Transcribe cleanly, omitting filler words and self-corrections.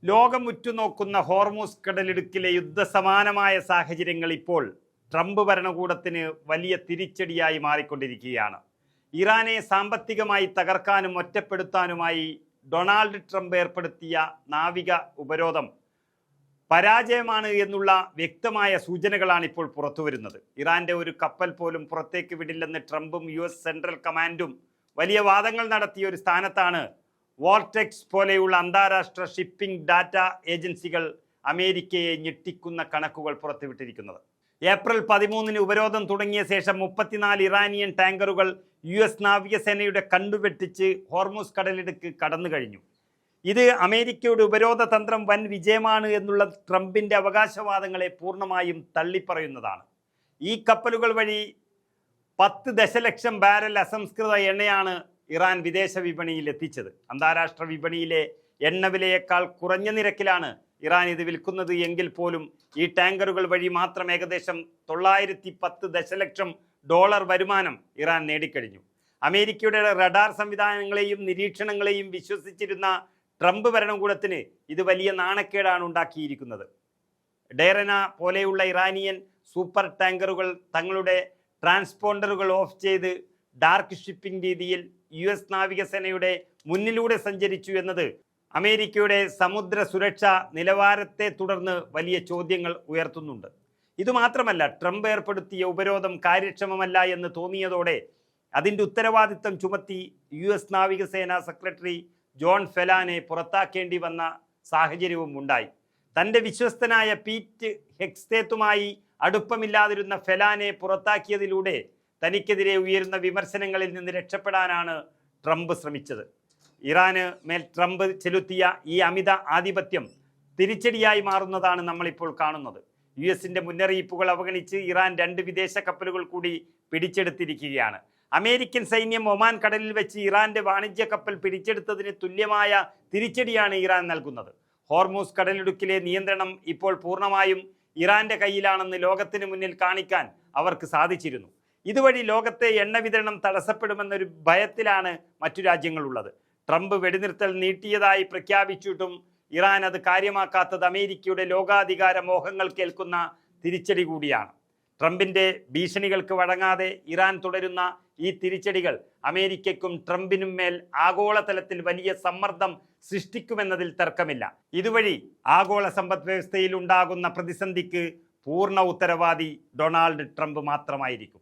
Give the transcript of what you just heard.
ലോകം ഉറ്റുനോക്കുന്ന ഹോർമൂസ് കടലിടുക്കിലെ യുദ്ധസമാനമായ സാഹചര്യങ്ങൾ ഇപ്പോൾ ട്രംപ് ഭരണകൂടത്തിന് വലിയ തിരിച്ചടിയായി മാറിക്കൊണ്ടിരിക്കുകയാണ്. ഇറാനെ സാമ്പത്തികമായി തകർക്കാനും ഒറ്റപ്പെടുത്താനുമായി ഡൊണാൾഡ് ട്രംപ് ഏർപ്പെടുത്തിയ നാവിക ഉപരോധം പരാജയമാണ് എന്നുള്ള വ്യക്തമായ സൂചനകളാണ് ഇപ്പോൾ പുറത്തുവരുന്നത്. ഇറാന്റെ ഒരു കപ്പൽ പോലും പുറത്തേക്ക് വിടില്ലെന്ന് ട്രംപും US സെൻട്രൽ കമാൻഡും വലിയ വാദങ്ങൾ നടത്തിയ ഒരു സ്ഥാനത്താണ് വോർടെക്സ് പോലെയുള്ള അന്താരാഷ്ട്ര ഷിപ്പിംഗ് ഡാറ്റ ഏജൻസികൾ അമേരിക്കയെ ഞെട്ടിക്കുന്ന കണക്കുകൾ പുറത്തുവിട്ടിരിക്കുന്നത്. ഏപ്രിൽ 13 ഉപരോധം തുടങ്ങിയ ശേഷം 34 ഇറാനിയൻ ടാങ്കറുകൾ US നാവികസേനയുടെ കണ്ടുവെട്ടിച്ച് ഹോർമൂസ് കടലിടുക്ക് കടന്നു കഴിഞ്ഞു. ഇത് അമേരിക്കയുടെ ഉപരോധ തന്ത്രം വൻ വിജയമാണ് എന്നുള്ള ട്രംപിൻ്റെ അവകാശവാദങ്ങളെ പൂർണ്ണമായും തള്ളിപ്പറയുന്നതാണ്. ഈ കപ്പലുകൾ വഴി 10 ദശലക്ഷം ബാരൽ അസംസ്കൃത എണ്ണയാണ് ഇറാൻ വിദേശ വിപണിയിൽ എത്തിച്ചത്. അന്താരാഷ്ട്ര വിപണിയിലെ എണ്ണ വിലയേക്കാൾ കുറഞ്ഞ നിരക്കിലാണ് ഇറാൻ ഇത് വിൽക്കുന്നത് എങ്കിൽ പോലും ഈ ടാങ്കറുകൾ വഴി മാത്രം ഏകദേശം 910 ദശലക്ഷം ഡോളർ വരുമാനം ഇറാൻ നേടിക്കഴിഞ്ഞു. അമേരിക്കയുടെ റഡാർ സംവിധാനങ്ങളെയും നിരീക്ഷണങ്ങളെയും വിശ്വസിച്ചിരുന്ന ട്രംപ് ഭരണകൂടത്തിന് ഇത് വലിയ നാണക്കേടാണ് ഉണ്ടാക്കിയിരിക്കുന്നത്. ഡെറന പോലെയുള്ള ഇറാനിയൻ സൂപ്പർ ടാങ്കറുകൾ തങ്ങളുടെ ട്രാൻസ്പോണ്ടറുകൾ ഓഫ് ചെയ്ത് ഡാർക്ക് ഷിപ്പിംഗ് രീതിയിൽ US നാവികസേനയുടെ മുന്നിലൂടെ സഞ്ചരിച്ചു എന്നത് അമേരിക്കയുടെ സമുദ്ര സുരക്ഷാ നിലവാരത്തെ തുടർന്ന് വലിയ ചോദ്യങ്ങൾ ഉയർത്തുന്നുണ്ട്. ഇതുമാത്രമല്ല, ട്രംപ് ഏർപ്പെടുത്തിയ ഉപരോധം കാര്യക്ഷമമല്ല എന്ന് തോന്നിയതോടെ അതിൻ്റെ ഉത്തരവാദിത്തം ചുമത്തി US നാവികസേന സെക്രട്ടറി ജോൺ ഫെലാനെ പുറത്താക്കേണ്ടി വന്ന സാഹചര്യവും ഉണ്ടായി. തൻ്റെ വിശ്വസ്തനായ പീറ്റ് ഹെക്സ്തേത്തുമായി അടുപ്പമില്ലാതിരുന്ന ഫെലാനെ പുറത്താക്കിയതിലൂടെ തനിക്കെതിരെ ഉയരുന്ന വിമർശനങ്ങളിൽ നിന്ന് രക്ഷപ്പെടാനാണ് ട്രംപ് ശ്രമിച്ചത്. ഇറാന് മേൽ ട്രംപ് ചെലുത്തിയ ഈ അമിത ആധിപത്യം തിരിച്ചടിയായി മാറുന്നതാണ് നമ്മളിപ്പോൾ കാണുന്നത്. US മുന്നറിയിപ്പുകൾ അവഗണിച്ച് ഇറാൻ 2 വിദേശ കപ്പലുകൾ കൂടി പിടിച്ചെടുത്തിരിക്കുകയാണ്. അമേരിക്കൻ സൈന്യം ഒമാൻ കടലിൽ വെച്ച് ഇറാന്റെ വാണിജ്യ കപ്പൽ പിടിച്ചെടുത്തതിന് തുല്യമായ തിരിച്ചടിയാണ് ഇറാൻ നൽകുന്നത്. ഹോർമൂസ് കടലിടുക്കിലെ നിയന്ത്രണം ഇപ്പോൾ പൂർണ്ണമായും ഇറാന്റെ കയ്യിലാണെന്ന് ലോകത്തിന് മുന്നിൽ കാണിക്കാൻ അവർക്ക് സാധിച്ചിരുന്നു. ഇതുവഴി ലോകത്തെ എണ്ണ വിതരണം തടസ്സപ്പെടുമെന്നൊരു ഭയത്തിലാണ് മറ്റു രാജ്യങ്ങളുള്ളത്. ട്രംപ് വെടിനിർത്തൽ നീട്ടിയതായി പ്രഖ്യാപിച്ചിട്ടും ഇറാൻ അത് കാര്യമാക്കാത്തത് അമേരിക്കയുടെ ലോകാധികാര മോഹങ്ങൾ കേൾക്കുന്ന തിരിച്ചടി കൂടിയാണ്. ട്രംപിൻ്റെ ഭീഷണികൾക്ക് വഴങ്ങാതെ ഇറാൻ തുടരുന്ന ഈ തിരിച്ചടികൾ അമേരിക്കയ്ക്കും ട്രംപിനും മേൽ ആഗോളതലത്തിൽ വലിയ സമ്മർദ്ദം സൃഷ്ടിക്കുമെന്നതിൽ തർക്കമില്ല. ഇതുവഴി ആഗോള സമ്പദ് വ്യവസ്ഥയിൽ ഉണ്ടാകുന്ന പ്രതിസന്ധിക്ക് പൂർണ്ണ ഉത്തരവാദി ഡൊണാൾഡ് ട്രംപ് മാത്രമായിരിക്കും.